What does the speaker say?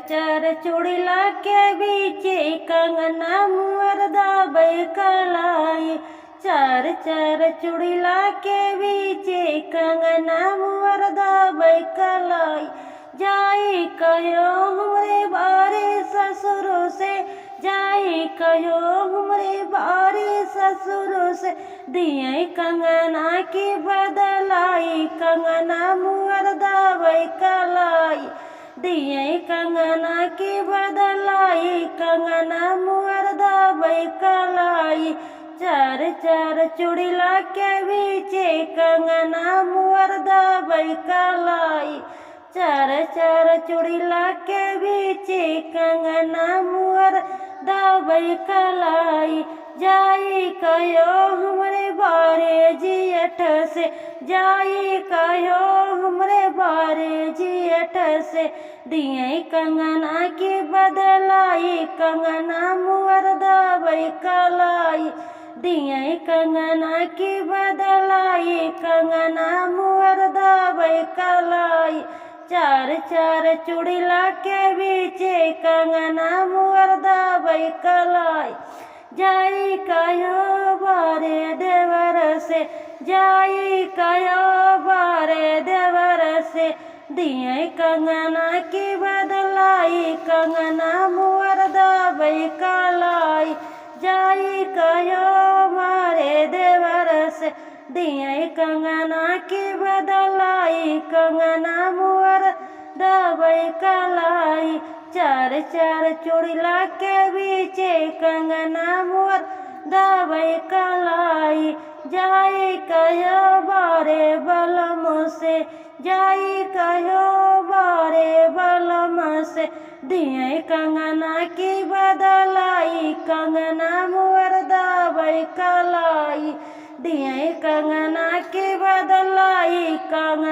चार चूड़िला के बीचे कंगना मुअर दाबै कलाई। चार चार चूड़िला के बीचे कंगना मुअर दाबै कलाई। जाई कहो हमरे बारे ससुरों से, जाई कहो हमरे बारे ससुरों से, दिए कंगना की बदलाई कंगना मुअर दाबै कलाई। दिए कंगना की बदलाई कंगना मुअर दाबै कलाई। चार चार चूड़िला के बीचे कंगना मुअर दाबै कलाई। चार चार चूड़िला के बीचे कंगना मुअर दाबै कलाई। जाई कहो हमरे बारे जियठ से, जाई कहो हमरे बारे जियठ से, दिए कंगना की बदलाई कंगना मुअर दाबै कलाई। दिए कंगना की बदलाई कंगना मुअर दाबै कलाई। चार चार चूड़िला के बीचे कंगना मुअर दाबै कलाई। जाई कहो बारे देवर से, जाई कहो बारे देवर से, दिए कंगना की बदलाई कंगना मुअर दाबै कलाई। जाई कहो मारे देवर से, दिए कंगना की बदलाई कंगना मुअर दाबै कलाई। चार चार चूड़िला के बीचे कंगना मुअर दाबै कलाई। जाई कहो बारे बलम से, जाई कहो बारे बलम से, दिए कंगना की बदलाई कंगना मुअर दाबै कलाई। दिए कंगना की बदलाई कंगना